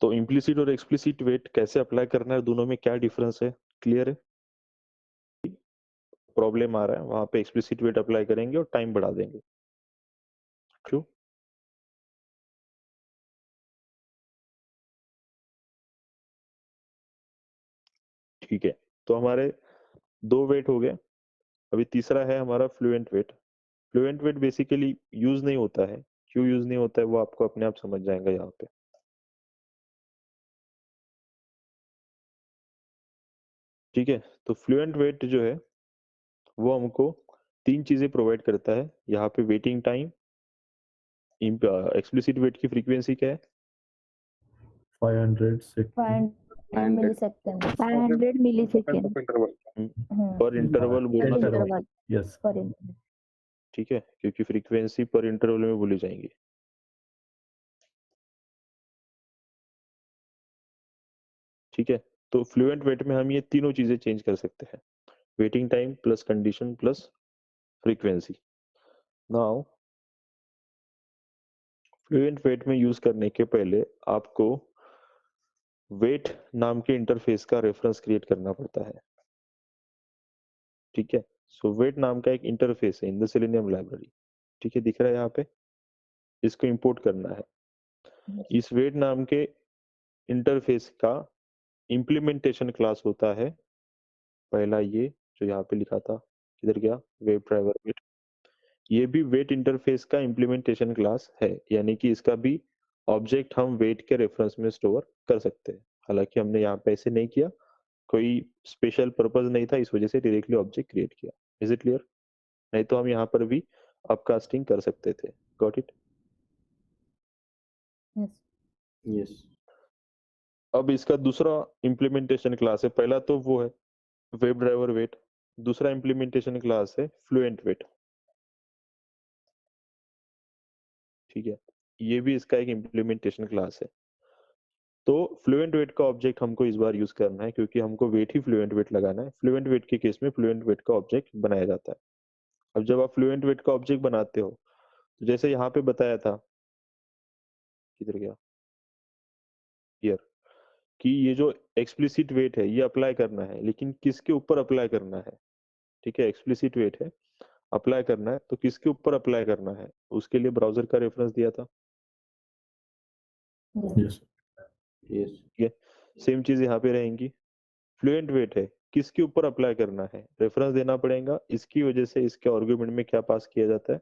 तो इम्प्लिसिट और explicit wait कैसे अप्लाई करना है, दोनों में क्या डिफरेंस है, क्लियर है? प्रॉब्लम आ रहा है, वहाँ पे एक्सप्लिसिट वेट अप्लाई करेंगे और टाइम बढ़ा देंगे। क्यों? ठीक है, तो हमारे 2 वेट हो गए। अभी तीसरा है हमारा fluent wait. Fluent wait basically use नहीं होता है। क्यों यूज़ नहीं होता है, वो आपको अपने आप समझ जाएगा यहाँ पे। ठीक है, तो फ्लुएंट वेट जो है, वो हमको 3 चीज़ें प्रोवाइड करता है। यहाँ पे वेटिंग टाइम, एक्सप्लिसिट वेट की फ्रीक्वेंसी क्या है? 500 सेकंड 500 मिलीसेकंड 500 मिलीसेकंड पर इंटरवल बोलना Interval. जरूरी, yes पर इंटरवल। ठीक है, क्योंकि फ्रीक्वेंसी पर इंटरवल में बोली जाएंगी। ठीक है, तो फ्लुएंट वेट में हम ये तीनों चीजें चेंज कर सकते हैं, waiting time plus condition plus frequency. Now fluent wait में यूज करने के पहले आपको वेट नाम के इंटरफेस का रेफरेंस क्रिएट करना पड़ता है। ठीक है, सो वेट नाम का एक इंटरफेस है इन द सेलेनियम लाइब्रेरी। ठीक है, दिख रहा है यहाँ पे, इसको इंपोर्ट करना है। इस वेट नाम के इंटरफेस का इम्प्लीमेंटेशन क्लास होता है पहला, ये जो यहाँ पे लिखा था, किधर गया, वेब ड्राइवर वेट। ये भी वेट इंटरफेस का इम्प्लीमेंटेशन क्लास है, यानी कि इसका भी ऑब्जेक्ट हम वेट के रेफरेंस में स्टोर कर सकते हैं। हालांकि हमने यहाँ पे ऐसे नहीं किया, कोई स्पेशल पर्पस नहीं था, इस वजह से डायरेक्टली ऑब्जेक्ट क्रिएट किया। Is it clear? नहीं तो हम यहाँ पर भी अपकास्टिंग कर सकते थे। Got it? यस yes अब इसका दूसरा इम्प्लीमेंटेशन क्लास है, पहला तो वो है वेब ड्राइवर वेट, दूसरा इम्प्लीमेंटेशन क्लास है फ्लुएंट वेट। ठीक है, ये भी इसका एक इम्प्लीमेंटेशन क्लास है। तो फ्लुएंट वेट का ऑब्जेक्ट हमको इस बार यूज करना है, क्योंकि हमको वेट ही फ्लुएंट वेट लगाना है। फ्लुएंट वेट के केस में फ्लुएंट वेट का ऑब्जेक्ट बनाया जाता है। अब जब आप फ्लुएंट वेट का ऑब्जेक्ट बनाते हो, तो जैसे यहाँ पे बताया था, किधर गया, हियर, कि ये जो एक्सप्लिसिट वेट है ये अप्लाई करना है, लेकिन किसके ऊपर अप्लाई करना है? ठीक है, एक्सप्लिसिट वेट है, अप्लाई करना है, तो किसके ऊपर अप्लाई करना है, उसके लिए ब्राउजर का रेफरेंस दिया था। yes ठीक है, सेम चीज यहाँ पे रहेंगी। फ्लुएंट वेट है, किसके ऊपर अप्लाई करना है, रेफरेंस देना पड़ेगा। इसकी वजह से इसके आर्गुमेंट में क्या पास किया जाता है,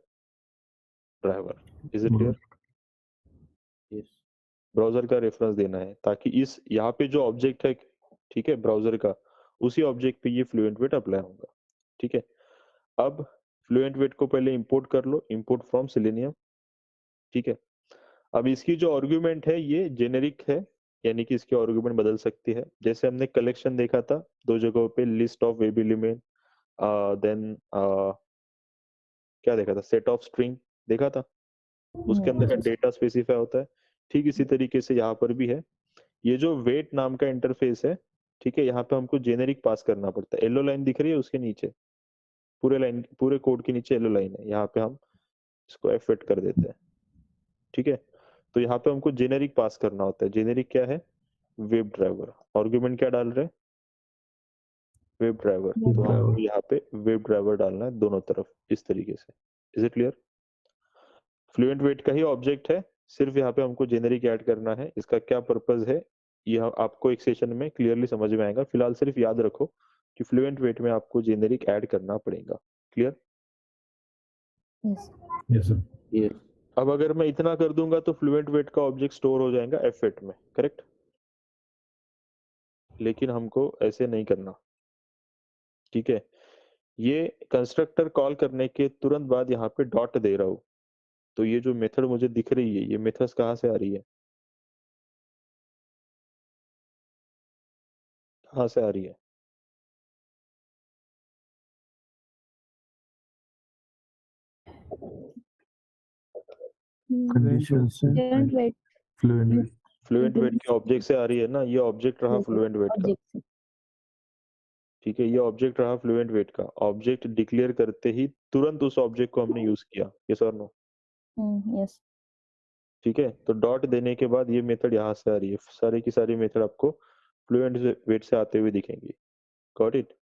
driver. Is it clear? Yes, browser का रेफरेंस देना है, ताकि इस यहाँ पे जो ऑब्जेक्ट है, ठीक है, ब्राउजर का, उसी ऑब्जेक्ट पे ये फ्लुएंट वेट अप्लाई होगा। ठीक है, अब फ्लुएंट वेट को पहले इंपोर्ट कर लो, इंपोर्ट फ्रॉम सेलेनियम। ठीक है, अब इसकी जो आर्गुमेंट है ये जेनेरिक है, यानी कि इसकी आर्गुमेंट बदल सकती है। जैसे हमने कलेक्शन देखा था 2 जगहों पे, list of web element, then क्या देखा था, सेट ऑफ स्ट्रिंग देखा था, उसके अंदर का डेटा स्पेसिफाई होता है। ठीक इसी तरीके से यहाँ पर भी है। ये जो वेट नाम का इंटरफेस है, ठीक है, यहाँ पे हमको जेनेरिक पास करना पड़ता है। येलो लाइन दिख रही है उसके नीचे, पूरे लाइन, पूरे कोड के नीचे येलो लाइन है, यहाँ पे हम इसको F8 कर देते हैं। ठीक है, तो यहाँ पे हमको जेनेरिक पास करना होता है। जेनेरिक क्या है, वेब ड्राइवर। आर्गुमेंट क्या डाल रहे हैं, वेब ड्राइवर। तो हमको यहाँ पे वेब ड्राइवर डालना है दोनों तरफ, इस तरीके से। Is it clear? Fluent wait का ही ऑब्जेक्ट है, सिर्फ यहाँ पे हमको जेनेरिक ऐड करना है। इसका क्या पर्पस है, यह आपको एक सेशन में क्लियरली समझ में आएगा। फिलहाल सिर्फ याद रखो कि फ्लुएंट वेट में आपको जेनेरिक ऐड करना पड़ेगा। क्लियर? यस yes sir ये अब अगर मैं इतना कर दूंगा तो फ्लुएंट वेट का ऑब्जेक्ट स्टोर हो जाएगा F8 में, करेक्ट? लेकिन हमको ऐसे नहीं करना। ठीक है, ये कंस्ट्रक्टर कॉल करने के तुरंत बाद यहाँ पे डॉट दे रहा हूँ, तो ये जो मेथड मुझे दिख रही है, ये मेथड्स कहाँ से आ रही है, कहाँ से आ रही है? condition से fluent wait fluent weight fluent wait के ऑब्जेक्ट से आ रही है ना, ये ऑब्जेक्ट रहा फ्लुएंट वेट का। ऑब्जेक्ट ठीक है, ये ऑब्जेक्ट रहा फ्लुएंट वेट का। ऑब्जेक्ट डिक्लेयर करते ही तुरंत उस ऑब्जेक्ट को हमने यूज किया, यस और नो? यस ठीक है, तो डॉट देने के बाद ये मेथड यहाँ से आ रही है, सारी की सारी मेथड आपको फ्लुएंट वेट से आते हुए दिखेंगी। Got it?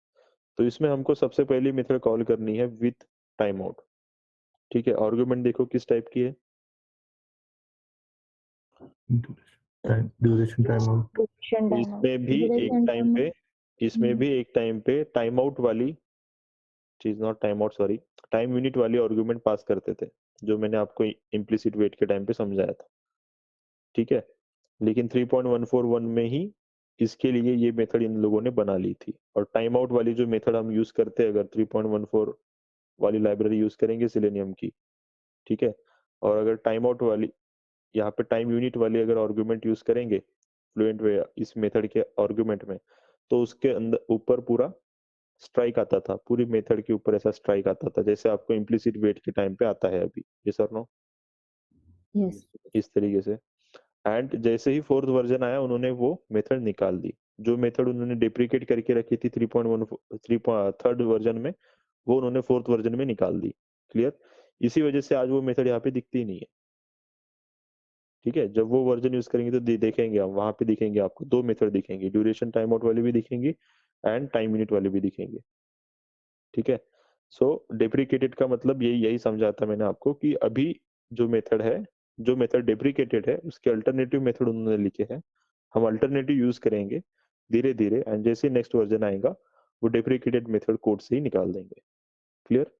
तो इसमें हमको सबसे पहली मेथड कॉल करनी है विथ टाइम आउट। ठीक है, आर्गुमेंट देखो किस टाइप की है। Duration time out. Duration time out. इसमें भी एक Duration टाइम time पे out. इसमें भी एक टाइम पे टाइम आउट वाली चीज, not time out sorry, time unit वाली आर्गुमेंट पास करते थे, जो मैंने आपको इम्प्लिसिट वेट के टाइम पे समझाया था। ठीक है, लेकिन 3.141 में ही इसके लिए ये मेथड इन लोगों ने बना ली थी। और टाइम आउट वाली जो मेथड हम यूज करते हैं, अगर 3.14 वाली लाइब्रेरी यूज करेंगे सिलेनियम की, ठीक है, और अगर टाइम आउट वाली यहाँ पे टाइम यूनिट वाली अगर आर्गुमेंट यूज करेंगे फ्लुएंट वे इस मेथड के आर्गुमेंट में, तो उसके अंदर ऊपर पूरा स्ट्राइक आता था, पूरी मेथड के ऊपर ऐसा स्ट्राइक आता था, जैसे आपको इम्प्लिसिट वेट के टाइम पे आता है अभी। ये सर नो, Yes. इस तरीके से। एंड जैसे ही फोर्थ वर्जन आया, उन्होंने वो मेथड निकाल दी। जो मेथड उन्होंने डिप्रिकेट करके रखी थी 3.1 थर्ड वर्जन में, वो उन्होंने फोर्थ वर्जन में निकाल दी। क्लियर? इसी वजह से आज वो मेथड यहाँ पे दिखती ही नहीं है। ठीक है, जब वो वर्जन यूज करेंगे तो देखेंगे आप, वहां पे दिखेंगे आपको दो मेथड दिखेंगी, ड्यूरेशन टाइम आउट वाली भी दिखेंगी एंड टाइम यूनिट वाली भी दिखेंगे। ठीक है, सो डेप्रिकेटेड का मतलब यही यही समझा था मैंने आपको कि अभी जो मेथड है, जो मेथड डेप्रिकेटेड है, उसके अल्टरनेटिव मेथड उन्होंने लिखे हैं। हम अल्टरनेटिव यूज करेंगे धीरे धीरे, एंड जैसे नेक्स्ट वर्जन आएगा वो डेप्रिकेटेड मेथड कोड से ही निकाल देंगे। क्लियर?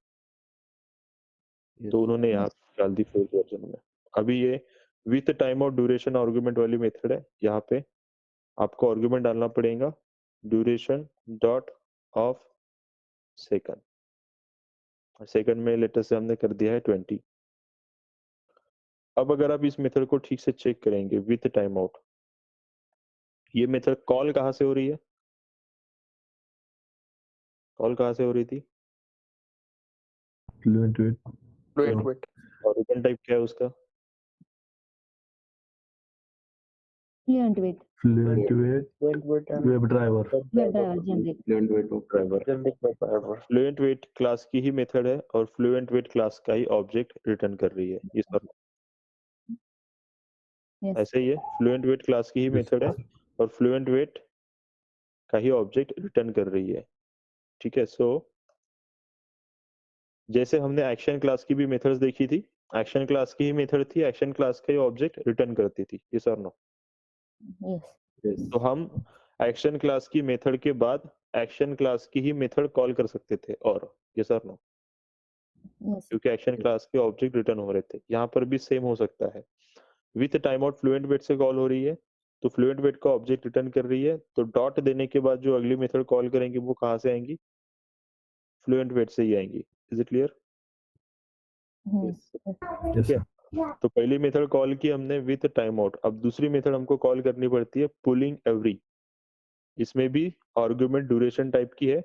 तो उन्होंने यहाँ डाल दी फोर्थ वर्जन में। अभी ये with time out duration argument वाली मेथड है। यहाँ पे आपको आर्गुमेंट डालना पड़ेगा duration dot of second, second में लेटर से हमने कर दिया है 20। अब अगर आप इस मेथड को ठीक से चेक करेंगे विथ टाइम आउट, ये मेथड कॉल कहाँ से हो रही है? कॉल कहाँ से हो रही थी? Fluent wait. Fluent wait. और रिटर्न टाइप क्या है उसका? Fluent wait. Fluent wait fluent wait and web driver. Web driver generic. Fluent wait driver. Driver. Fluent wait class की ही मेथड है और फ्लुएंट वेट क्लास का ही ऑब्जेक्ट रिटर्न कर रही है। ये सर Yes. ऐसे ही है, फ्लुएंट वेट क्लास की ही मेथड है और फ्लुएंट वेट का ही ऑब्जेक्ट रिटर्न कर रही है। ठीक है, सो जैसे हमने एक्शन क्लास की भी मेथड्स देखी थी, एक्शन क्लास की ही मेथड थी, एक्शन क्लास का ही ऑब्जेक्ट रिटर्न करती थी। ये सर नो? Yes. तो हम एक्शन क्लास की मेथड के बाद एक्शन क्लास की ही मेथड कॉल कर सकते थे, और ये सर नो, Yes. क्योंकि एक्शन क्लास के ऑब्जेक्ट रिटर्न हो रहे थे। यहाँ पर भी सेम हो सकता है। With timeout fluent wait से कॉल हो रही है, तो फ्लुएंट वेट का ऑब्जेक्ट रिटर्न कर रही है, तो डॉट देने के बाद जो अगली मेथड कॉल करेंगे वो कहाँ से आएंगी? फ्लुएंट वेट से ही आएंगी। Is it clear? Yes. ठीक है, तो पहली मेथड कॉल की हमने विथ टाइम आउट। अब दूसरी मेथड हमको कॉल करनी पड़ती है पुलिंग एवरी। इसमें भी आर्गुमेंट ड्यूरेशन टाइप की है।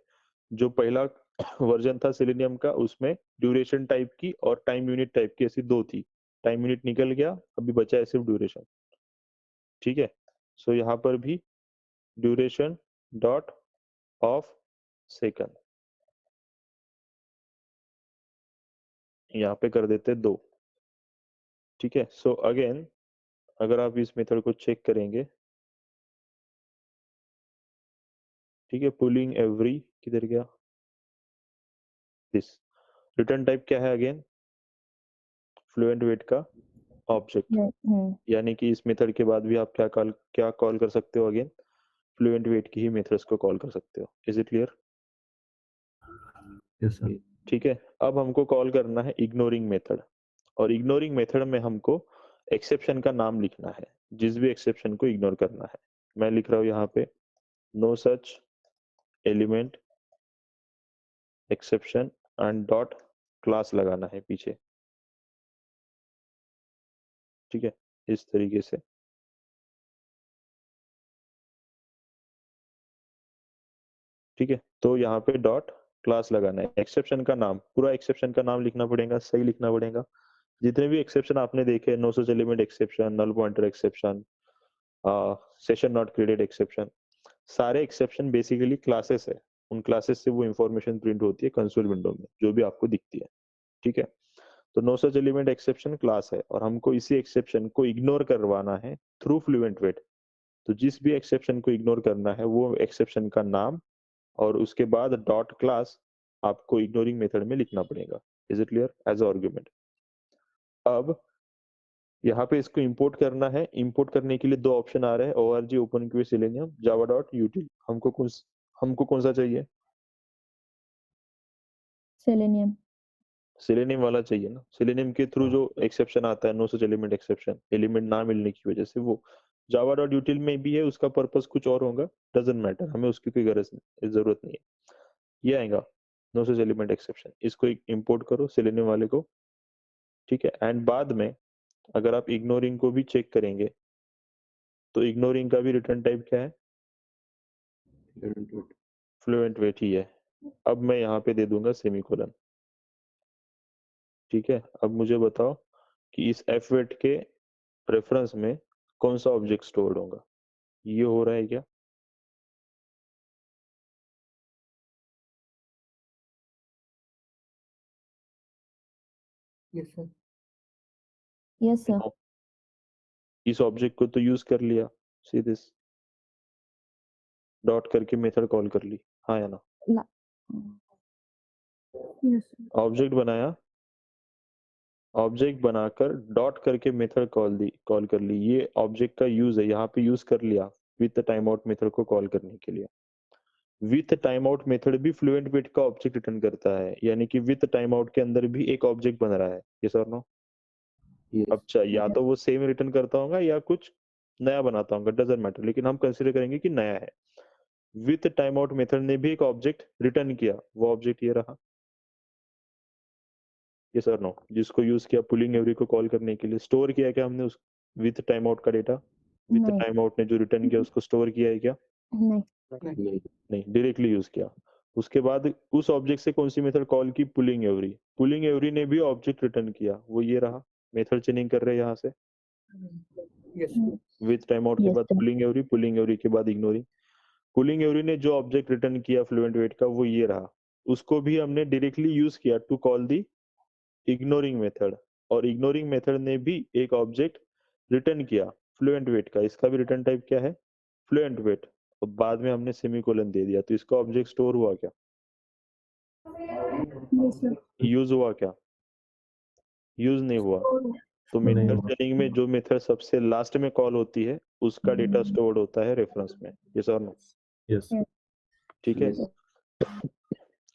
जो पहला वर्जन था सिलेनियम का, उसमें ड्यूरेशन टाइप की और टाइम यूनिट टाइप की ऐसी दो थी। टाइम यूनिट निकल गया, अभी बचा है सिर्फ ड्यूरेशन। ठीक है, सो यहाँ पर भी ड्यूरेशन डॉट ऑफ सेकंड यहाँ पे कर देते 2। ठीक है, सो अगेन अगर आप इस मेथड को चेक करेंगे, ठीक है, पुलिंग एवरी किधर गया? दिस रिटर्न टाइप क्या है? अगेन फ्लुएंट वेट का ऑब्जेक्ट, Yes. यानी कि इस मेथड के बाद भी आप क्या कॉल कर सकते हो? अगेन फ्लुएंट वेट की ही मेथड्स को कॉल कर सकते हो। Is it clear? Yes sir. ठीक है, अब हमको कॉल करना है इग्नोरिंग मेथड, और इग्नोरिंग मेथड में हमको एक्सेप्शन का नाम लिखना है, जिस भी एक्सेप्शन को इग्नोर करना है। मैं लिख रहा हूँ यहाँ पे no such element exception and dot class लगाना है पीछे। ठीक है, इस तरीके से। ठीक है, तो यहाँ पे डॉट क्लास लगाना है, एक्सेप्शन का नाम, पूरा एक्सेप्शन का नाम लिखना पड़ेगा, सही लिखना पड़ेगा। जितने भी एक्सेप्शन आपने देखे, no such element exception, null pointer exception, session not created exception, सारे एक्सेप्शन बेसिकली क्लासेस है। उन क्लासेस से वो इंफॉर्मेशन प्रिंट होती है कंसोल विंडो में, जो भी आपको दिखती है। ठीक है, तो no such element exception class है और हमको इसी एक्सेप्शन को इग्नोर करवाना है थ्रू फ्लुएंट वेट। तो जिस भी एक्सेप्शन को इग्नोर करना है वो एक्सेप्शन का नाम और उसके बाद डॉट क्लास आपको इग्नोरिंग मेथड में लिखना पड़ेगा। Is it clear? As argument. अब यहाँ पे इसको इंपोर्ट करना है। इंपोर्ट करने के लिए दो ऑप्शन आ रहे हैं, org open Q selenium Java dot यूटिल। हमको कौन सा चाहिए? सेलेनियम। सेलेनियम वाला चाहिए ना। सेलेनियम के थ्रू जो एक्सेप्शन आता है no such element exception, element ना मिलने की वजह से, वो जावा डॉट यूटिल में भी है। उसका पर्पस कुछ और होगा, डजंट मैटर, हमें उसकी कोई जरूरत नहीं है। ये आएगा नो सच एलिमेंट एक्सेप्शन। इसको इंपोर्ट करो सेलेनियम वाले को, ठीक है। एंड बाद में अगर आप इग्नोरिंग को भी चेक करेंगे तो इग्नोरिंग का भी रिटर्न टाइप क्या है? फ्लुएंट वेट ही है। अब मैं यहाँ पे दे दूंगा सेमीकोलन, ठीक है। अब मुझे बताओ कि इस एफ वेट के रेफरेंस में कौन सा ऑब्जेक्ट स्टोर्ड होगा? ये हो रहा है क्या? Yes, sir. Yes sir. No. इस ऑब्जेक्ट को तो यूज कर लिया, सी दिस, डॉट करके मेथड कॉल कर ली, हाँ या ना? Yes. ऑब्जेक्ट बनाया, ऑब्जेक्ट बनाकर डॉट करके मेथड कॉल कर ली। ये ऑब्जेक्ट का यूज है, यहाँ पे यूज कर लिया विथ टाइम आउट मेथड को कॉल करने के लिए। विथ टाइम आउट मेथड भी फ्लुएंट वेट का ऑब्जेक्ट रिटर्न करता है, यानी कि विथ टाइम आउट के अंदर भी एक ऑब्जेक्ट बन रहा है। यस और नो? अच्छा, या तो वो सेम रिटर्न करता होगा या कुछ नया बनाता होगा, डजंट मैटर, लेकिन हम कंसीडर करेंगे कि नया है। विथ टाइम आउट मेथड ने भी एक ऑब्जेक्ट रिटर्न किया, वो ऑब्जेक्ट ये रहा। यस और नो? जिसको यूज किया पुलिंग एवरी को कॉल करने के लिए। स्टोर किया क्या हमने उस विथ टाइम आउट का डेटा? विथ नहीं। टाइम आउट ने जो रिटर्न किया उसको स्टोर किया है क्या? नहीं। नहीं, डायरेक्टली यूज किया। उसके बाद उस ऑब्जेक्ट से कौन सी मेथड कॉल की? Pulling every. पुलिंग एवरी ने भी ऑब्जेक्ट रिटर्न किया, वो ये रहा। मेथड चेनिंग कर रहे हैं यहाँ से Yes. विथ टाइम आउट के Yes, बाद sir. पुलिंग एवरी के बाद इग्नोरिंग। पुलिंग एवरी ने जो ऑब्जेक्ट रिटर्न किया फ्लुएंट वेट का, वो ये रहा। उसको भी हमने डायरेक्टली यूज किया टू कॉल दी इग्नोरिंग मेथड, और इग्नोरिंग मेथड ने भी एक ऑब्जेक्ट रिटर्न किया फ्लुएंट वेट का। इसका भी रिटर्न टाइप क्या है? Fluent wait. और बाद में हमने सेमीकोलन दे दिया, तो इसका ऑब्जेक्ट स्टोर हुआ क्या? Yes, sir. यूज हुआ क्या? यूज नहीं हुआ। तो नहीं मेथड हुआ। चेनिंग में जो मेथड सबसे लास्ट में कॉल होती है उसका डेटा स्टोर्ड होता है रेफरेंस में। यस और नो? यस। ठीक है।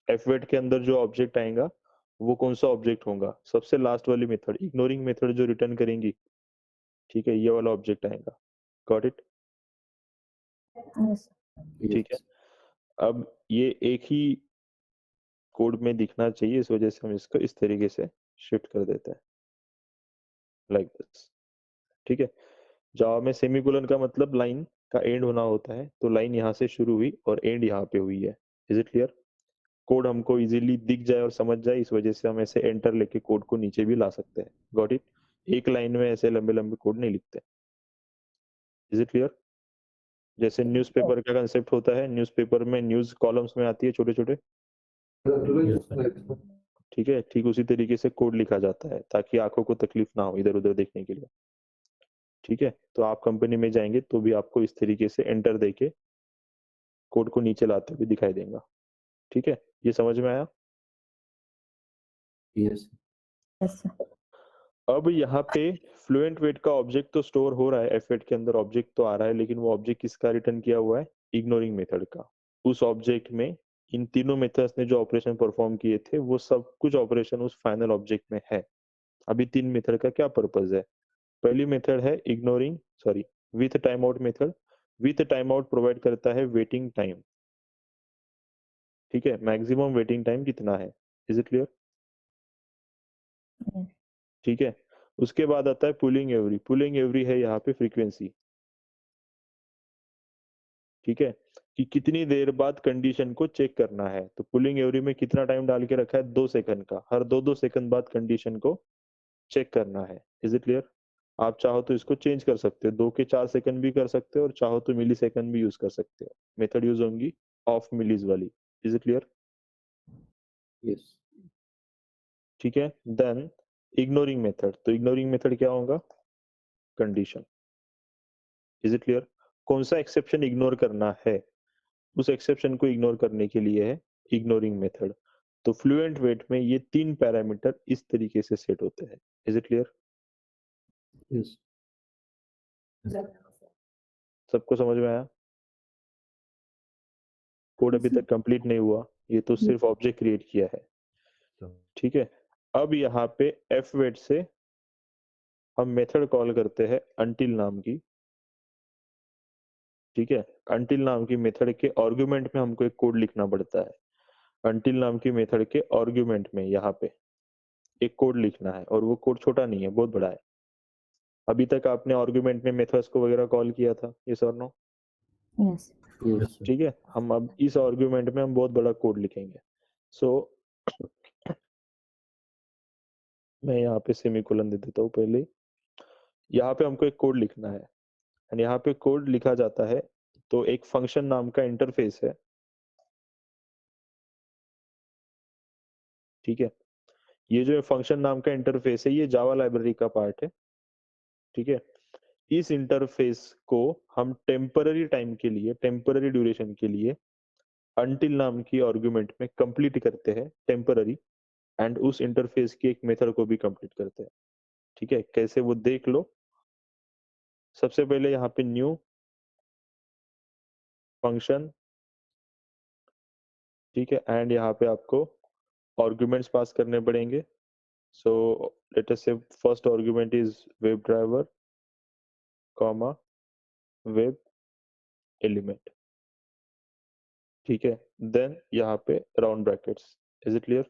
एफ वेट के अंदर जो ऑब्जेक्ट आएगा वो कौन सा ऑब्जेक्ट होगा? सबसे लास्ट वाली मेथड, इग्नोरिंग मेथड जो रिटर्न करेंगी, ठीक है, ये वाला ऑब्जेक्ट आएगा। Got it? Yes. ठीक है। अब ये एक ही कोड में दिखना चाहिए, इस वजह से हम इसको इस तरीके से शिफ्ट कर देते हैं, लाइक दिस। ठीक है। जावा में सेमीकोलन का मतलब लाइन का एंड होना होता है, तो लाइन यहाँ से शुरू हुई और एंड यहाँ पे हुई है। Is it clear? कोड हमको इजीली दिख जाए और समझ जाए, इस वजह से हम ऐसे एंटर लेके कोड को नीचे भी ला सकते हैं। Got it? एक लाइन में ऐसे लंबे लंबे कोड नहीं लिखते। Is it clear? जैसे न्यूज़पेपर का कंसेप्ट होता है, न्यूज़पेपर में न्यूज़ कॉलम्स में आती है छोटे छोटे, ठीक है, ठीक उसी तरीके से कोड लिखा जाता है ताकि आंखों को तकलीफ ना हो इधर उधर देखने के लिए। ठीक है। तो आप कंपनी में जाएंगे तो भी आपको इस तरीके से एंटर देके कोड को नीचे लाते हुए दिखाई देगा। ठीक है, ये समझ में आया? यस। Yes, sir. अब यहाँ पे फ्लुएंट वेट का ऑब्जेक्ट तो स्टोर हो रहा है, एफ वेट के अंदर ऑब्जेक्ट तो आ रहा है, लेकिन वो ऑब्जेक्ट किसका रिटर्न किया हुआ है? इग्नोरिंग मेथड का। उस ऑब्जेक्ट में इन तीनों मेथड्स ने जो ऑपरेशन परफॉर्म किए थे वो सब कुछ ऑपरेशन उस फाइनल ऑब्जेक्ट में है। अभी तीन मेथड का क्या पर्पज है? पहली मेथड है ignoring sorry with time out method. With time out provide करता है वेटिंग टाइम, ठीक है, मैक्सिमम वेटिंग टाइम कितना है। Is it clear? Yes. ठीक है। उसके बाद आता है पुलिंग एवरी। पुलिंग एवरी है यहाँ पे फ्रीक्वेंसी, ठीक है, कि कितनी देर बाद कंडीशन को चेक करना है। तो पुलिंग एवरी में कितना टाइम डाल के रखा है? 2 सेकंड का। हर 2-2 सेकंड बाद कंडीशन को चेक करना है। Is it clear? आप चाहो तो इसको चेंज कर सकते हो, 2 के 4 सेकंड भी कर सकते हो, और चाहो तो मिली सेकंड भी यूज कर सकते हो। मेथड यूज होंगी ऑफ मिलीज वाली। Is it clear? यस। ठीक है। देन इग्नोरिंग मेथड, तो इग्नोरिंग मेथड क्या होगा? कंडीशन। Is it clear? कौन सा एक्सेप्शन इग्नोर करना है, उस एक्सेप्शन को इग्नोर करने के लिए है इग्नोरिंग मेथड। तो फ्लुएंट वेट में ये 3 पैरामीटर इस तरीके से सेट होते हैं। Is it clear? Yes. सबको समझ में आया? कोड अभी तक कंप्लीट नहीं हुआ, ये तो सिर्फ ऑब्जेक्ट क्रिएट किया है। ठीक है, अब यहाँ पे एफ वेट से हम मेथड कॉल करते हैं अनटिल नाम की। ठीक है, अनटिल नाम की मेथड के आर्गुमेंट में हमको एक कोड लिखना पड़ता है। अनटिल नाम की मेथड के आर्गुमेंट में यहाँ पे एक कोड लिखना है, और वो कोड छोटा नहीं है, बहुत बड़ा है। अभी तक आपने आर्गुमेंट में मेथड्स को वगैरह कॉल किया था, यस और नो? Yes. Yes, sir. ठीक है, हम अब इस आर्गुमेंट में हम बहुत बड़ा कोड लिखेंगे। सो मैं यहाँ पे सेमीकोलन दे देता हूँ पहले। यहाँ पे हमको एक कोड लिखना है, एंड यहाँ पे कोड लिखा जाता है, तो एक फंक्शन नाम का इंटरफेस है। ठीक है, ये जो फंक्शन नाम का इंटरफेस है, ये जावा लाइब्रेरी का पार्ट है। ठीक है, इस इंटरफेस को हम टेम्पररी टाइम के लिए, टेम्पररी ड्यूरेशन के लिए अनटिल नाम की आर्गुमेंट में कंप्लीट करते हैं टेम्पररी, एंड उस इंटरफेस की एक मेथड को भी कंप्लीट करते हैं। ठीक है, कैसे वो देख लो। सबसे पहले यहाँ पे न्यू फंक्शन, ठीक है, एंड यहाँ पे आपको आर्गुमेंट्स पास करने पड़ेंगे। सो लेट अस से first argument is web driver comma web element. ठीक है, देन यहाँ पे round brackets. Is it clear?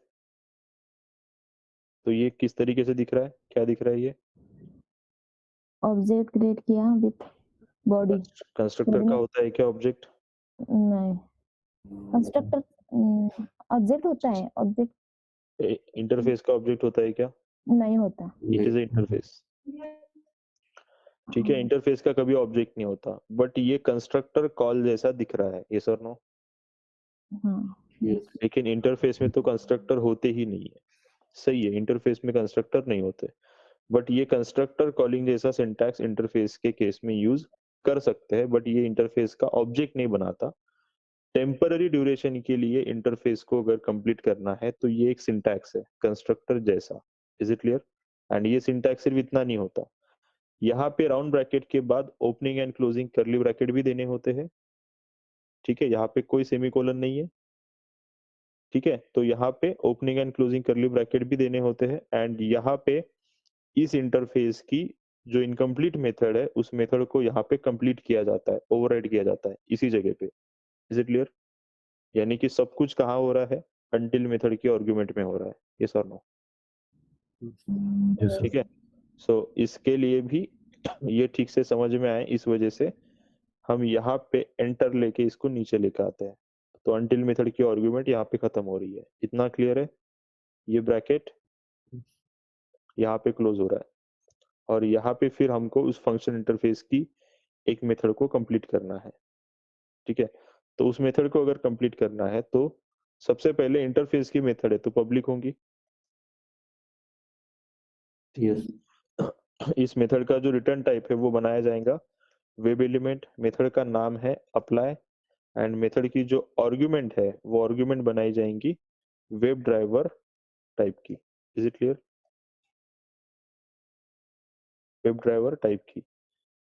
तो ये किस तरीके से दिख रहा है, क्या दिख रहा है ये? ऑब्जेक्ट क्रिएट किया विथ बॉडी। कंस्ट्रक्टर का होता है क्या ऑब्जेक्ट? नहीं, कंस्ट्रक्टर ऑब्जेक्ट होता है, ऑब्जेक्ट इंटरफेस का ऑब्जेक्ट होता है क्या? नहीं होता। It is interface. ठीक है, इंटरफेस का कभी ऑब्जेक्ट नहीं होता, बट ये कंस्ट्रक्टर कॉल जैसा दिख रहा है, यस और नो? हाँ, Yes. लेकिन इंटरफेस में तो कंस्ट्रक्टर होते ही नहीं है। सही है, इंटरफेस में कंस्ट्रक्टर नहीं होते, बट ये कंस्ट्रक्टर कॉलिंग जैसा सिंटैक्स इंटरफेस के केस में यूज कर सकते हैं, बट ये इंटरफेस का ऑब्जेक्ट नहीं बनाता। टेम्पररी ड्यूरेशन के लिए इंटरफेस को अगर कंप्लीट करना है तो ये एक सिंटैक्स है कंस्ट्रक्टर जैसा। Is it clear? एंड ये सिंटैक्स सिर्फ इतना नहीं होता, यहाँ पे राउंड ब्रैकेट के बाद opening and closing curly bracket भी देने होते हैं। ठीक है, यहाँ पे कोई सेमीकोलन नहीं है। ठीक है, तो यहाँ पे opening and closing curly bracket भी देने होते हैं, एंड यहाँ पे इस इंटरफेस की जो इनकम्प्लीट मेथड है, उस मेथड को यहाँ पे कंप्लीट किया जाता है, ओवरराइड किया जाता है इसी जगह पे। Is it clear? यानी कि सब कुछ कहाँ हो रहा है? अनटिल मेथड के आर्गुमेंट में हो रहा है, यस और नो? Yes, sir. ठीक है, सो इसके लिए भी ये ठीक से समझ में आए, इस वजह से हम यहाँ पे एंटर लेके इसको नीचे लेके आते हैं। तो अनटिल मेथड की आर्गुमेंट यहाँ पे खत्म हो रही है, इतना क्लियर है? ये ब्रैकेट यहाँ पे क्लोज हो रहा है, और यहाँ पे फिर हमको उस फंक्शन इंटरफेस की एक मेथड को कंप्लीट करना है। ठीक है, तो उस मेथड को अगर कंप्लीट करना है तो सबसे पहले इंटरफेस की मेथड है तो पब्लिक होंगी। Yes. इस मेथड का जो रिटर्न टाइप है वो बनाया जाएगा वेब एलिमेंट। मेथड का नाम है अप्लाई, एंड मेथड की जो आर्गुमेंट है वो आर्गुमेंट बनाई जाएंगी वेब ड्राइवर टाइप की। Is it clear? Web driver type की,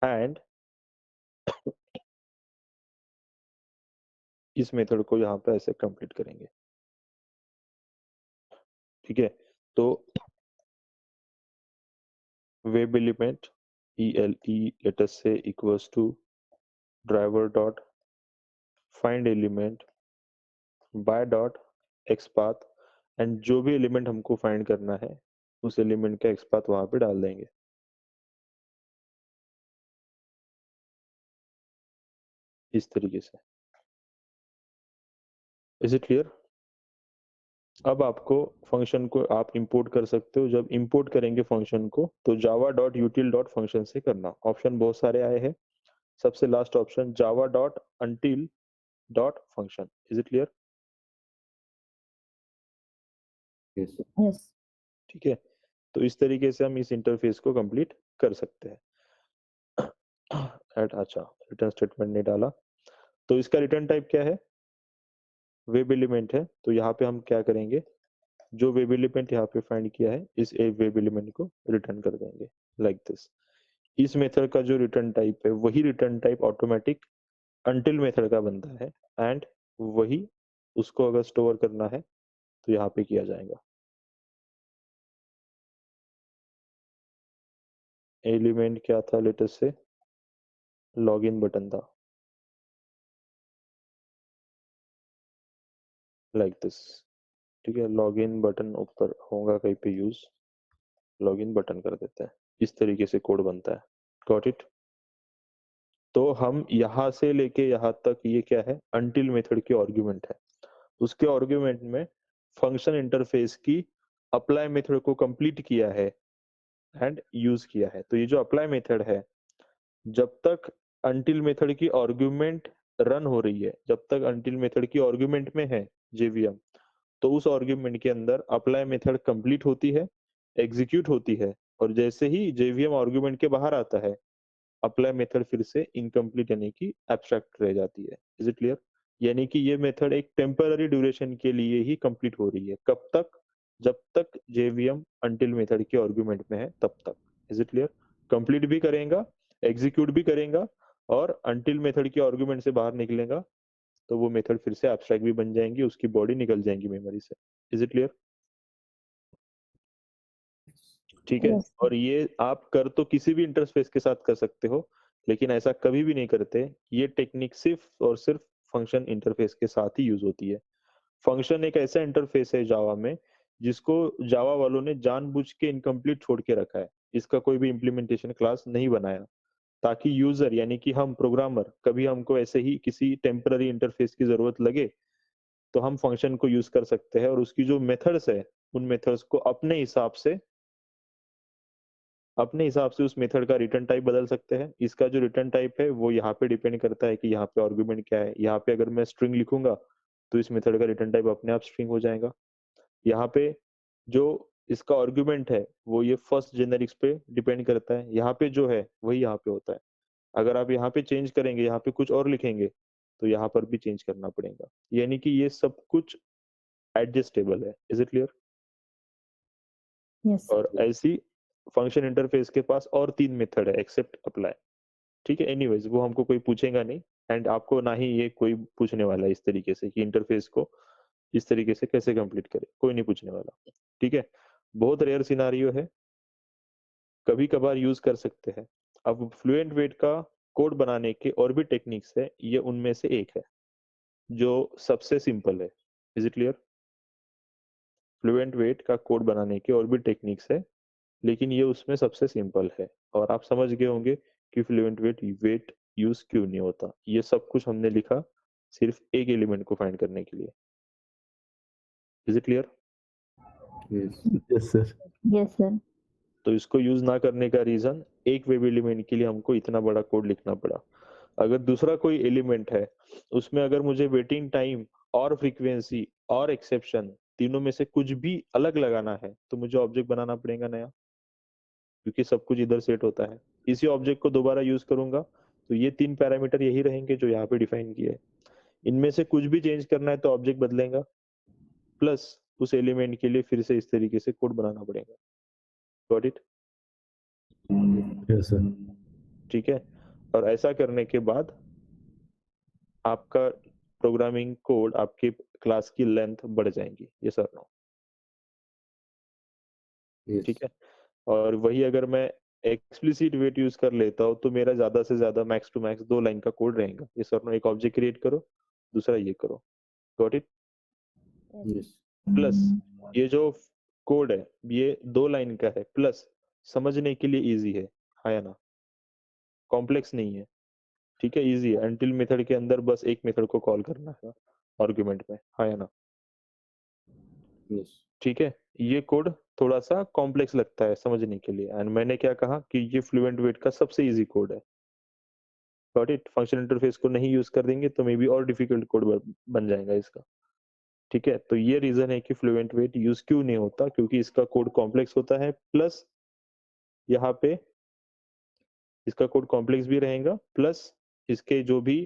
एंड इस मेथड को यहाँ पे ऐसे कंप्लीट करेंगे। ठीक है, तो web element ELE let us say equals to driver dot find element by dot xpath, and जो भी एलिमेंट हमको फाइंड करना है उस एलिमेंट का xpath वहां पे डाल देंगे, इस तरीके से। Is it clear? अब आपको फंक्शन को आप इंपोर्ट कर सकते हो। जब इंपोर्ट करेंगे फंक्शन को तो जावा डॉट यूटिल डॉट फंक्शन से करना। ऑप्शन बहुत सारे आए हैं, सबसे last option Java dot until dot function. Is it clear? Yes. yes, ठीक है, तो इस तरीके से हम इस इंटरफेस को कंप्लीट कर सकते हैं। अच्छा, रिटर्न स्टेटमेंट नहीं डाला, तो इसका रिटर्न टाइप क्या है? वेब एलिमेंट है। तो यहाँ पे हम क्या करेंगे, जो वेब एलिमेंट यहाँ पे फाइंड किया है इस वेब एलिमेंट को रिटर्न कर देंगे लाइक दिस। इस मेथड का जो रिटर्न टाइप है वही return type automatic until method का बनता है, एंड वही उसको अगर स्टोर करना है तो यहाँ पे किया जाएगा। एलिमेंट क्या था लेटेस्ट से? लॉगिन बटन था लाइक दिस। ठीक है, लॉगिन बटन ऊपर होगा कहीं पे यूज, लॉगिन बटन कर देते हैं। इस तरीके से कोड बनता है। Got it? तो हम यहाँ से लेके यहाँ तक ये क्या है? अनटिल मेथड की आर्गुमेंट है। उसके आर्गुमेंट में फंक्शन इंटरफेस की अप्लाई मेथड को कंप्लीट किया है एंड यूज किया है। तो ये जो अप्लाई मेथड है, जब तक अनटिल मेथड की आर्गुमेंट रन हो रही है, जब तक अनटिल मेथड की आर्गुमेंट में है जेवीएम, तो उस आर्गुमेंट के अंदर अप्लाई मेथड कंप्लीट होती है, एग्जीक्यूट होती है, और जैसे ही जेवीएम आर्गुमेंट के बाहर आता है, अप्लाई मेथड फिर से इनकम्प्लीट यानी कि एब्स्ट्रैक्ट रह जाती है। Is it clear? यानी कि ये मेथड एक टेम्पररी ड्यूरेशन के लिए ही कंप्लीट हो रही है। कब तक? जब तक जेवीएम अनटिल मेथड के आर्गुमेंट में है तब तक। Is it clear? कंप्लीट भी करेगा, एग्जीक्यूट भी करेगा, और अनटिल मेथड के आर्गुमेंट से बाहर निकलेगा तो वो मेथड फिर से एब्स्ट्रैक्ट भी बन जाएंगी, उसकी बॉडी निकल जाएंगी मेमोरी से। Is it clear? ठीक है। Yes. और ये आप कर तो किसी भी इंटरफेस के साथ कर सकते हो, लेकिन ऐसा कभी भी नहीं करते। ये टेक्निक सिर्फ और सिर्फ फंक्शन इंटरफेस के साथ ही यूज होती है। फंक्शन एक ऐसा इंटरफेस है जावा में जिसको जावा वालों ने जानबूझ के इनकम्प्लीट छोड़ के रखा है। इसका कोई भी इम्प्लीमेंटेशन क्लास नहीं बनाया, ताकि यूजर यानी कि हम प्रोग्रामर कभी हमको ऐसे ही किसी टेम्पररी इंटरफेस की जरूरत लगे तो हम फंक्शन को यूज कर सकते हैं, और उसकी जो मेथड्स है उन मेथड्स को अपने हिसाब से उस मेथड का रिटर्न टाइप बदल सकते हैं। इसका जो रिटर्न टाइप है वो यहाँ पे डिपेंड करता है कि यहाँ पे आर्गुमेंट क्या है। यहाँ पे अगर मैं स्ट्रिंग लिखूंगा तो इस मेथड का रिटर्न टाइप अपने आप स्ट्रिंग हो जाएगा। यहाँ पे जो इसका आर्गुमेंट है वो ये फर्स्ट जेनेरिक्स पे डिपेंड करता है, यहाँ पे जो है वही यहाँ पे होता है। अगर आप यहाँ पे चेंज करेंगे, यहाँ पे कुछ और लिखेंगे, तो यहाँ पर भी चेंज करना पड़ेगा। यानी कि ये सब कुछ एडजस्टेबल है। Is it clear? Yes. और ऐसी फंक्शन इंटरफेस के पास और 3 मेथड है एक्सेप्ट अप्लाई। ठीक है, एनीवेज वो हमको कोई पूछेगा नहीं, एंड आपको ना ही ये कोई पूछने वाला है इस तरीके से कि इंटरफेस को इस तरीके से कैसे कंप्लीट करे, कोई नहीं पूछने वाला। ठीक है, बहुत रेयर सिनारियो है, कभी कभार यूज कर सकते हैं। अब फ्लुएंट वेट का कोड बनाने के और भी टेक्निक्स है, ये उनमें से एक है जो सबसे सिंपल है। Is it clear? Fluent wait का कोड बनाने के और भी टेक्निक्स है, लेकिन ये उसमें सबसे सिंपल है। और आप समझ गए होंगे कि फ्लुएंट वेट यूज क्यों नहीं होता। ये सब कुछ हमने लिखा सिर्फ एक एलिमेंट को फाइंड करने के लिए। Is it clear? Yes. Yes sir. Yes, sir. तो इसको यूज ना करने का रीजन, एक वेब एलिमेंट के लिए हमको इतना बड़ा कोड लिखना पड़ा। अगर दूसरा कोई एलिमेंट है उसमें अगर मुझे वेटिंग टाइम और फ्रीक्वेंसी और एक्सेप्शन तीनों में से कुछ भी अलग लगाना है तो मुझे ऑब्जेक्ट बनाना पड़ेगा नया, क्योंकि सब कुछ इधर सेट होता है। इसी ऑब्जेक्ट को दोबारा यूज करूंगा तो ये 3 पैरामीटर यही रहेंगे जो यहाँ पे डिफाइन किए हैं। इनमें से कुछ भी चेंज करना है तो ऑब्जेक्ट बदलेगा, प्लस उस एलिमेंट के लिए फिर से इस तरीके से कोड बनाना पड़ेगा। Got it? Yes sir. ठीक है, और ऐसा करने के बाद आपका प्रोग्रामिंग कोड, आपके क्लास की लेंथ बढ़ जाएंगी। ये सर नो। Yes. ठीक है, और वही अगर मैं एक्सप्लिसिट वेट यूज कर लेता हूँ तो मेरा ज्यादा से ज्यादा मैक्स टू मैक्स 2 लाइन का कोड रहेगा। ये सर नो, एक ऑब्जेक्ट क्रिएट करो, दूसरा ये करो। Got it? Yes. प्लस ये जो कोड है ये 2 लाइन का है, प्लस समझने के लिए इजी है या ना? कॉम्प्लेक्स नहीं है। ठीक है, इजी है। अनटिल मेथड के अंदर बस एक मेथड को कॉल करना है आर्गुमेंट में, हाँ या ना? Yes. ठीक है, ये कोड थोड़ा सा कॉम्प्लेक्स लगता है समझने के लिए, एंड मैंने क्या कहा कि ये फ्लुएंट वेट का सबसे इजी कोड है। Got it? फंक्शन इंटरफेस को नहीं यूज कर देंगे तो मे बी और डिफिकल्ट कोड बन जाएगा इसका। ठीक है, तो ये रीजन है कि फ्लुएंट वेट यूज क्यों नहीं होता, क्योंकि इसका कोड कॉम्प्लेक्स होता है, प्लस यहाँ पे इसका कोड कॉम्प्लेक्स भी रहेगा, प्लस इसके जो भी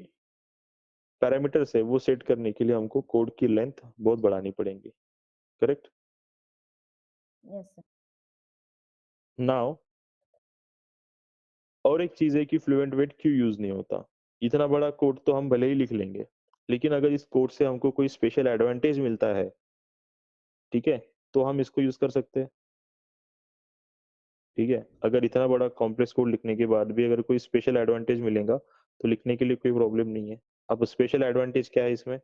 पैरामीटर्स है वो सेट करने के लिए हमको कोड की लेंथ बहुत बढ़ानी पड़ेगी, करेक्ट? Yes sir. नाउ और एक चीज है कि फ्लुएंट वेट क्यों यूज नहीं होता। इतना बड़ा कोड तो हम भले ही लिख लेंगे, लेकिन अगर इस कोड से हमको कोई स्पेशल एडवांटेज मिलता है, ठीक है, तो हम इसको यूज कर सकते हैं। ठीक है, अगर इतना बड़ा कॉम्प्लेक्स कोड लिखने के बाद भी अगर कोई स्पेशल एडवांटेज मिलेगा तो लिखने के लिए कोई प्रॉब्लम नहीं है। अब स्पेशल एडवांटेज क्या है इसमें?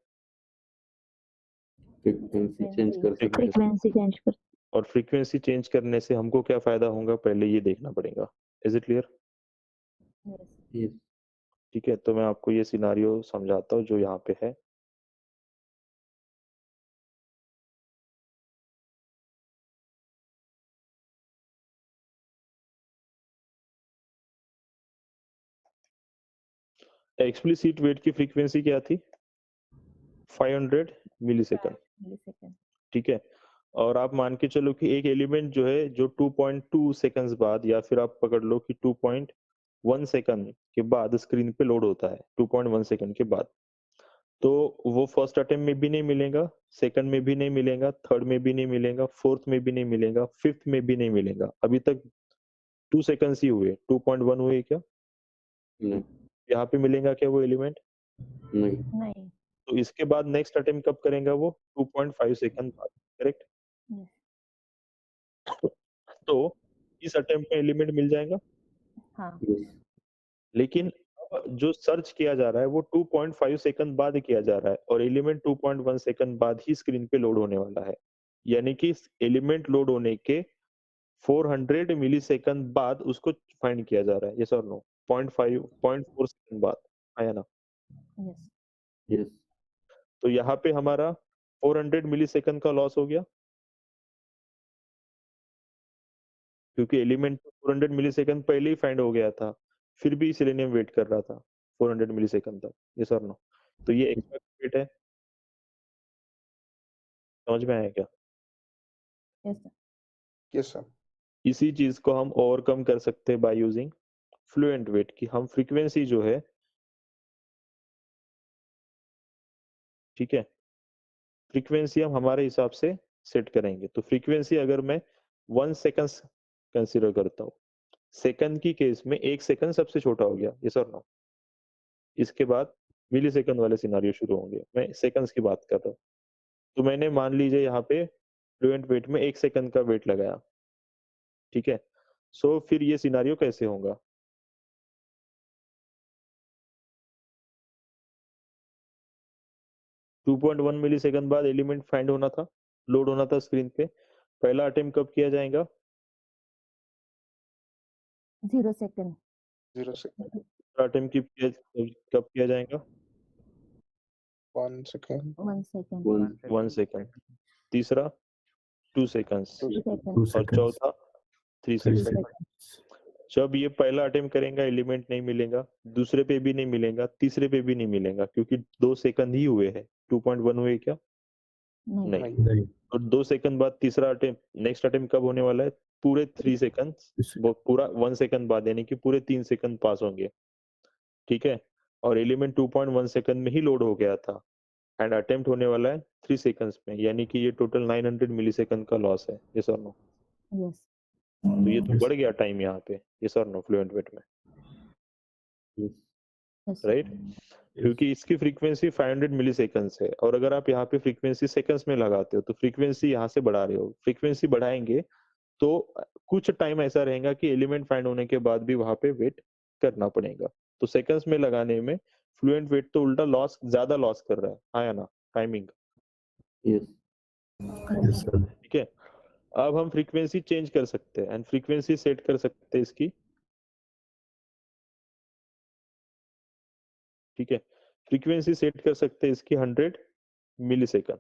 फ्रीक्वेंसी चेंज कर सकते हैं। फ्रीक्वेंसी चेंज कर और फ्रीक्वेंसी चेंज करने से हमको क्या फायदा होगा, पहले ये देखना पड़ेगा। Is it clear? Yes yes ठीक है, तो मैं आपको ये सिनारियो समझाता हूँ जो यहाँ पे है। एक्सप्लिसिट वेट की फ्रीक्वेंसी क्या थी? 500 मिलीसेकंड। मिलीसेकंड। ठीक है, और आप मान के चलो कि एक एलिमेंट जो है जो 2.2 सेकंड्स बाद, या फिर आप पकड़ लो कि 2.1 सेकंड के बाद स्क्रीन पे लोड होता है, 2.1 सेकंड के बाद, तो वो फर्स्ट अटेम्प्ट में भी नहीं मिलेगा, सेकंड में भी नहीं मिलेगा, थर्ड में भी नहीं मिलेगा, फोर्थ में भी नहीं मिलेगा, फिफ्थ में भी नहीं मिलेगा। अभी तक 2 सेकंड्स ही हुए, 2.1 हुए क्या? नहीं यहाँ पे मिलेगा क्या वो एलिमेंट? नहीं नहीं। तो इसके बाद नेक्स्ट अटेम्प्ट कब करेगा वो? 2.5 सेकंड बाद, करेक्ट? यस। तो इस अटेम्प्ट में एलिमेंट मिल जाएगा, हाँ। यस लेकिन अब जो सर्च किया जा रहा है वो 2.5 सेकंड बाद किया जा रहा है, और एलिमेंट 2.1 सेकंड बाद ही स्क्रीन पे लोड होने वाला है। यानी कि एलिमेंट लोड होने के 400 मिली सेकंड बाद उसको फाइंड किया जा रहा है, यस और नो? 0.4 सेकंड बाद आया ना? यस। यस तो यहाँ पे हमारा 400 मिली सेकंड का लॉस हो गया, क्योंकि एलिमेंट 400 मिली सेकंड पहले ही फाइंड हो गया था, फिर भी सेलेनियम वेट कर रहा था 400 मिली सेकंड तक, यस और नो? तो ये एक्स्ट्रा वेट है, समझ में आया क्या? Yes sir. Yes sir. इसी चीज को हम ओवरकम कर सकते हैं बाय यूजिंग फ्लुएंट वेट की। हम फ्रीक्वेंसी जो है, ठीक है, फ्रीक्वेंसी हम हमारे हिसाब से सेट करेंगे। तो फ्रीक्वेंसी अगर मैं 1 सेकंड कंसीडर करता हूँ, सेकंड की केस में 1 सेकंड सबसे छोटा हो गया, यस और नो? इसके बाद मिली सेकंड वाले सिनारियो शुरू होंगे, मैं सेकंड्स की बात कर रहा हूँ। तो मैंने मान लीजिए यहाँ पे फ्लुएंट वेट में 1 सेकंड का वेट लगाया, ठीक है, सो फिर ये सिनारियो कैसे होगा? टू 2.1 मिली सेकंड बाद एलिमेंट फाइंड होना था, लोड होना था स्क्रीन पे। पहला अटेम्प्ट कब किया जाएगा? 0 सेकंड। 0 सेकंड। दूसरा अटेम्प्ट कब किया जाएगा? 1 सेकंड। 1 सेकंड। 1 सेकंड। तीसरा 2 सेकंड्स, 2 सेकंड। 2 और seconds. चौथा 3 3 सेकंड। seconds. जब ये पहला अटेम्प्ट करेगा एलिमेंट नहीं मिलेगा, दूसरे पे भी नहीं मिलेगा, तीसरे पे भी नहीं मिलेगा, क्योंकि 2 सेकंड ही हुए हैं। 2.1 हुए क्या? नहीं। नहीं। नहीं. और 2 सेकंड बाद तीसरा अटेम्प्ट, नेक्स्ट अटेम्प्ट कब होने वाला है? पूरे 3 सेकंड्स, वो पूरा 1 सेकंड बाद, यानी कि पूरे 3 सेकंड पास होंगे, ठीक है, और एलिमेंट 2.1 सेकंड में ही लोड हो गया था, एंड अटेम्प्ट होने वाला है 3 सेकंड्स में, यानी कि ये टोटल 900 मिली सेकंड का लॉस है, यस और नो? यस। तो ये तो Yes. बढ़ गया टाइम यहाँ पे, यस और नो, फ्लुएंट वेट में, यस यस। राइट? क्योंकि इसकी फ्रीक्वेंसी 500 मिली सेकंड्स है, और अगर आप यहाँ पे फ्रीक्वेंसी सेकंड्स में लगाते हो तो फ्रीक्वेंसी यहाँ से बढ़ा रहे हो। फ्रीक्वेंसी बढ़ाएंगे तो कुछ टाइम ऐसा रहेगा कि एलिमेंट फाइंड होने के बाद भी वहां पे वेट करना पड़ेगा। तो सेकंड्स में लगाने में फ्लुएंट वेट तो उल्टा लॉस, ज्यादा लॉस कर रहा है, हाँ या ना? Timing, yes Yes, sir. ठीक है। अब हम फ्रीक्वेंसी चेंज कर सकते हैं, एंड फ्रीक्वेंसी सेट कर सकते हैं इसकी, ठीक है, फ्रीक्वेंसी सेट कर सकते हैं इसकी 100 मिली सेकंड।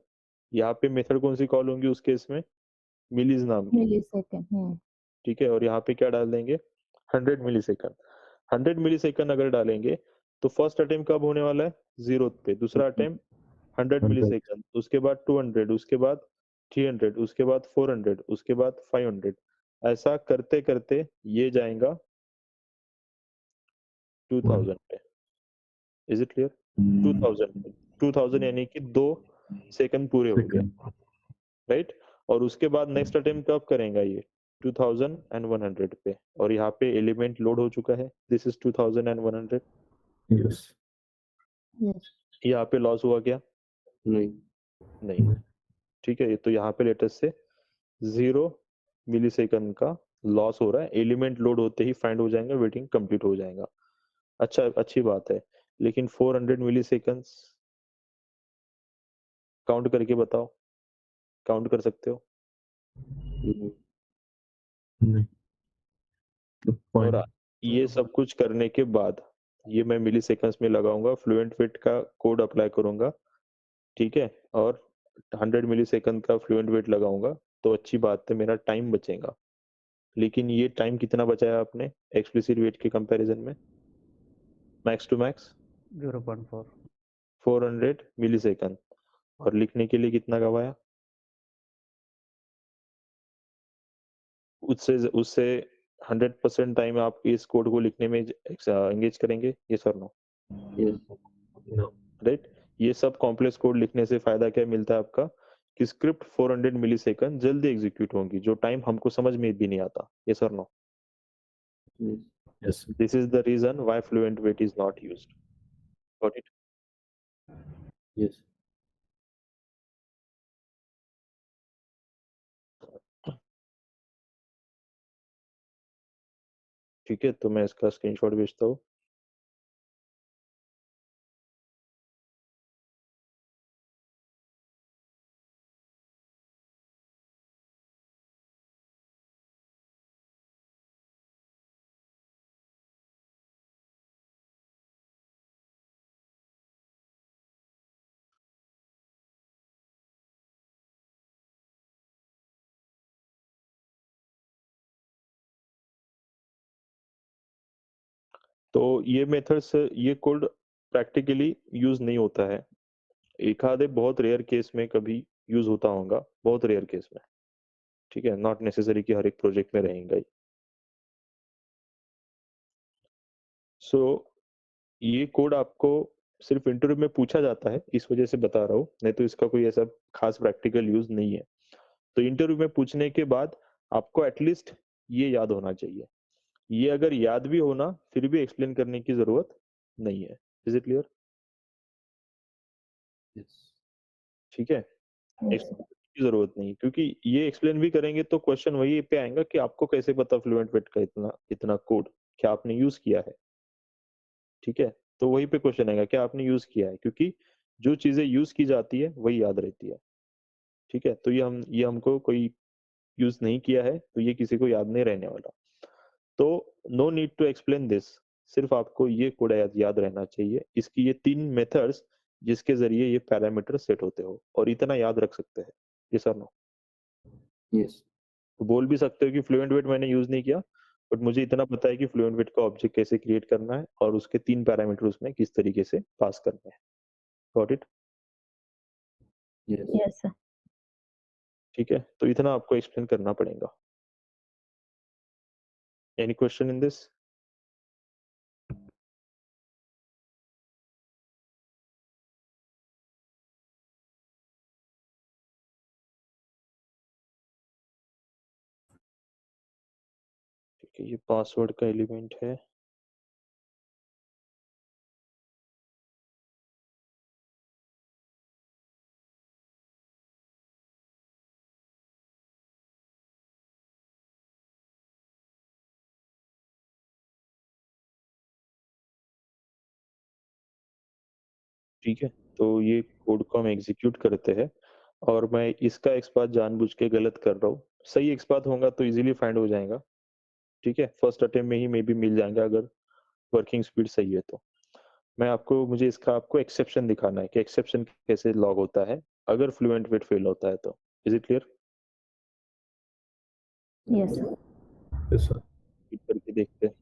यहाँ पे मेथड कौन सी कॉल होंगी उस केस में? मिलीज नाम की, मिलीसेकंड। ठीक है, और यहाँ पे क्या डाल देंगे? 100 मिली सेकंड। 100 मिली सेकंड अगर डालेंगे तो फर्स्ट अटेम्प्ट कब होने वाला है? 0 पे। दूसरा अटेम्प्ट 100 मिलीसेकंड, उसके बाद 200, उसके बाद 300, उसके बाद 400, उसके बाद 500, ऐसा करते करते ये जाएगा 2000 पे। Is it clear? 2000 पे, 2000 यानी कि 2 सेकंड पूरे हो गए, राइट? और उसके बाद नेक्स्ट अटेम्प्ट कब करेगा ये? 2100 पे, और यहाँ पे एलिमेंट लोड हो चुका है, दिस इज 2100। Yes. Yes. यहाँ पे लॉस हुआ क्या? नहीं। नहीं। ठीक है, तो यहाँ पे लेटेस्ट से 0 मिलीसेकंड का लॉस हो रहा है, एलिमेंट लोड होते ही फाइंड हो जाएंगे, वेटिंग कंप्लीट हो जाएगा। अच्छा, अच्छी बात है, लेकिन 400 मिलीसेकंड्स काउंट करके बताओ, काउंट कर सकते हो? नहीं। नहीं। The और point. ये सब कुछ करने के बाद ये मैं मिलीसेकंड्स में लगाऊंगा, फ्लुएंट वेट का कोड अप्लाई करूंगा, ठीक है, और 100 मिलीसेकंड का फ्लुएंट वेट लगाऊंगा, तो अच्छी बात है, मेरा टाइम बचेगा। लेकिन ये टाइम कितना बचाया आपने एक्सप्लिसिट वेट के कंपैरिजन में? मैक्स टू मैक्स 0.4 400 मिलीसेकंड, और लिखने के लिए कितना गवाया? उससे उससे 100% टाइम आप इस कोड को लिखने में एंगेज करेंगे, यस और नो? Yes. No. राइट? ये सब कॉम्प्लेक्स कोड लिखने से फायदा क्या मिलता है आपका? कि स्क्रिप्ट 400 मिलीसेकंड जल्दी एग्जीक्यूट होंगी, जो टाइम हमको समझ में भी नहीं आता, यस और no? Yes. Yes. This is the reason why fluent wait is not used. Got it? Yes. ठीक है, तो मैं इसका स्क्रीनशॉट भेजता हूँ। तो ये मेथड्स, ये कोड प्रैक्टिकली यूज नहीं होता है, एक आधे बहुत रेयर केस में कभी यूज होता होगा, बहुत रेयर केस में, ठीक है, नॉट नेसेसरी कि हर एक प्रोजेक्ट में रहेगा ही। सो ये कोड आपको सिर्फ इंटरव्यू में पूछा जाता है, इस वजह से बता रहा हूँ, नहीं तो इसका कोई ऐसा खास प्रैक्टिकल यूज नहीं है। तो इंटरव्यू में पूछने के बाद आपको एटलीस्ट ये याद होना चाहिए। ये अगर याद भी होना, फिर भी एक्सप्लेन करने की जरूरत नहीं है। Is it clear? Yes. ठीक है, Yes. एक्सप्लेन की जरूरत नहीं, क्योंकि ये एक्सप्लेन भी करेंगे तो क्वेश्चन वही पे आएगा कि आपको कैसे पता फ्लुएंट वेट का इतना इतना कोड क्या आपने यूज किया है। ठीक है, तो वही पे क्वेश्चन आएगा क्या आपने यूज किया है, क्योंकि जो चीजें यूज की जाती है वही याद रहती है। ठीक है, तो ये हमको कोई यूज नहीं किया है, तो ये किसी को याद नहीं रहने वाला। तो no need to explain this, सिर्फ आपको ये कोड याद रहना चाहिए, इसकी ये 3 मेथड्स जिसके जरिए ये पैरामीटर सेट होते हो, और इतना याद रख सकते हैं। ये सर नो? Yes. तो बोल भी सकते हो कि फ्लुएंट वेट मैंने यूज नहीं किया, बट मुझे इतना पता है कि फ्लुएंट वेट का ऑब्जेक्ट कैसे क्रिएट करना है और उसके 3 पैरामीटर उसमें किस तरीके से पास करने हैं। Got it? Yes. Yes, sir. ठीक है, तो इतना आपको एक्सप्लेन करना पड़ेगा। Any question in this? ठीक है, ये पासवर्ड का एलिमेंट है। ठीक है, तो ये कोड को हम एग्जीक्यूट करते हैं, और मैं इसका एक्सपाथ जानबूझ के गलत कर रहा हूँ। सही एक्सपाथ होगा तो इजीली फाइंड हो जाएगा। ठीक है, फर्स्ट अटेम्प्ट में ही मे बी मिल जाएगा अगर वर्किंग स्पीड सही है तो। मुझे इसका आपको एक्सेप्शन दिखाना है कि एक्सेप्शन कैसे लॉग होता है अगर फ्लुएंट वेट फेल होता है तो। Is it clear? Yes, sir. Yes, sir. करके देखते हैं।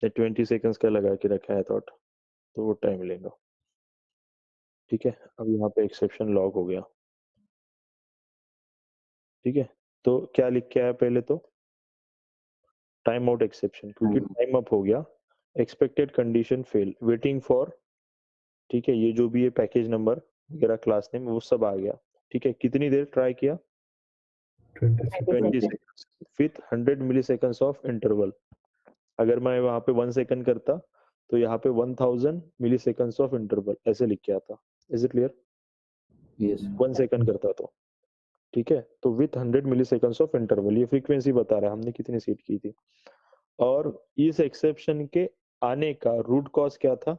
20 सेकंड्स का लगा के रखा है थॉट, तो वो टाइम लेगा। ठीक है, अब यहाँ पे एक्सेप्शन लॉग हो गया। ठीक है, तो क्या लिख के आया पहले तो टाइम आउट एक्सेप्शन, क्योंकि टाइम अप हो गया, expected condition fail, waiting for, ठीक है, ये जो भी है पैकेज नंबर वगैरह क्लास नेम वो सब आ गया। ठीक है, कितनी देर ट्राई किया? 20 seconds with 100 milliseconds of interval. अगर मैं वहां पे 1 सेकंड करता तो यहाँ पे 1000 मिली सेकंड्स ऑफ इंटरवल ऐसे लिख के आता। Is it clear? Yes. 1 second करता तो, ठीक है, तो with 100 milliseconds of interval, ये फ्रीक्वेंसी बता रहा है हमने कितनी सीट की थी। और इस एक्सेप्शन के आने का रूट कॉज क्या था?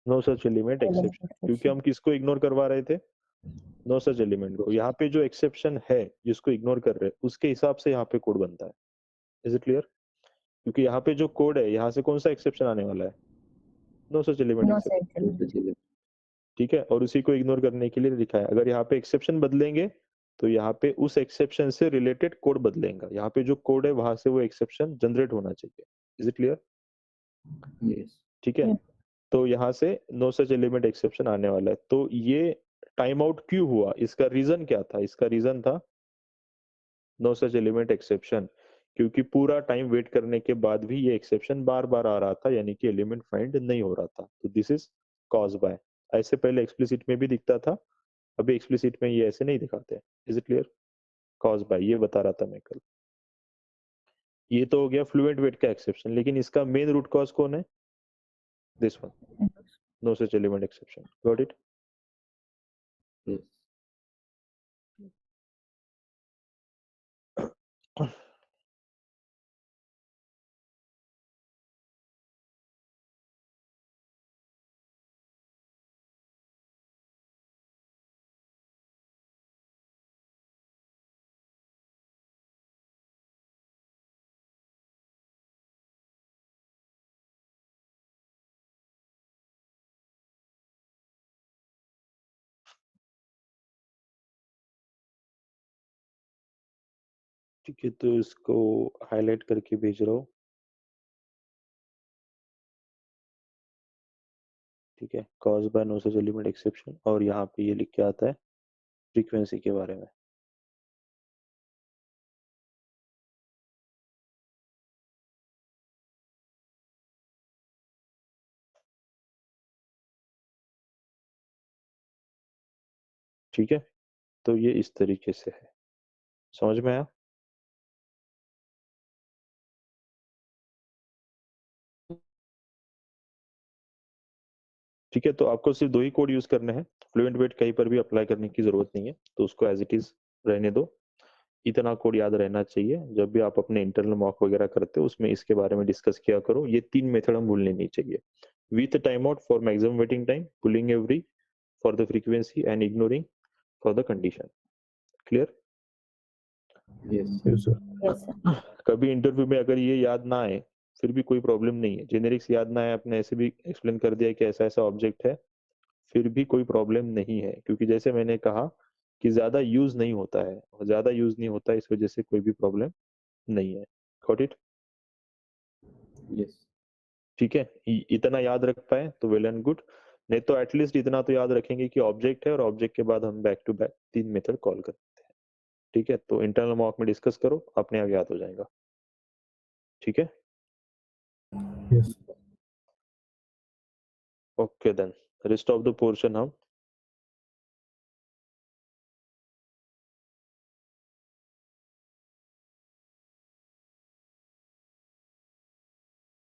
नो सच एलिमेंट एक्सेप्शन, क्योंकि हम किसको इग्नोर करवा रहे थे? नो सच एलिमेंट को। यहाँ पे जो एक्सेप्शन है जिसको इग्नोर कर रहे हैं उसके हिसाब से यहाँ पे कोड बनता है। Is it clear? क्योंकि यहाँ पे जो कोड है यहाँ से कौन सा एक्सेप्शन आने वाला है? No such element No exception. such element. ठीक है, और उसी को इग्नोर करने के लिए लिखा है। अगर यहाँ पे एक्सेप्शन बदलेंगे तो यहाँ पे उस एक्सेप्शन से रिलेटेड कोड बदलेगा। यहाँ पे जो कोड है वहां से वो एक्सेप्शन जनरेट होना चाहिए। Is it clear? Yes. ठीक है, तो यहाँ से नो सच एलिमेंट एक्सेप्शन आने वाला है। तो ये टाइम आउट क्यों हुआ? इसका रीजन क्या था? इसका रीजन था नो सच एलिमेंट एक्सेप्शन, क्योंकि पूरा टाइम वेट करने के बाद भी ये एक्सेप्शन बार बार आ रहा था, यानी कि एलिमेंट फाइंड नहीं हो रहा था। तो दिस इज कॉज बाय। ऐसे पहले एक्सप्लिसिट में भी दिखता था, अभी एक्सप्लिसिट में ये ऐसे नहीं दिखाते। Is it clear? Cause by ये बता रहा था मैं कल। ये तो हो गया फ्लुएंट वेट का एक्सेप्शन, लेकिन इसका मेन रूट कॉज कौन है? This one, no such element exception. Got it? Yes. ठीक है, तो इसको हाईलाइट करके भेज रहा हूँ। ठीक है, cause by no such element exception, और यहाँ पे ये लिख के आता है फ्रीक्वेंसी के बारे में। ठीक है, तो ये इस तरीके से है। समझ में आया? ठीक है, तो आपको सिर्फ 2 ही कोड यूज करने हैं। फ्लुएंट वेट कहीं पर भी अप्लाई करने की जरूरत नहीं है, तो उसको एज इट इज रहने दो। इतना कोड याद रहना चाहिए, जब भी आप अपने इंटरनल मॉक वगैरह करते हो उसमें इसके बारे में डिस्कस किया करो। ये 3 मेथड हम भूलने नहीं चाहिए। With time out for maximum waiting time, pulling every for the frequency and ignoring for the condition. Clear? Yes. Yes, sir. Yes, sir. कभी इंटरव्यू में अगर ये याद ना आए फिर भी कोई प्रॉब्लम नहीं है। जेनेरिक्स याद ना आए, आपने ऐसे भी एक्सप्लेन कर दिया कि ऐसा ऐसा ऑब्जेक्ट है, फिर भी कोई प्रॉब्लम नहीं है, क्योंकि जैसे मैंने कहा कि ज्यादा यूज नहीं होता है, और ज्यादा यूज नहीं होता है इस वजह से कोई भी प्रॉब्लम नहीं है। Got it? Yes. ठीक है, इतना याद रख पाए तो वेल एंड गुड, नहीं तो एटलीस्ट इतना तो याद रखेंगे कि ऑब्जेक्ट है, और ऑब्जेक्ट के बाद हम back to back 3 method call करते हैं। ठीक है, तो इंटरनल मॉक में डिस्कस करो, अपने आप याद हो जाएगा। ठीक है, Yes. Okay then rest of the portion हम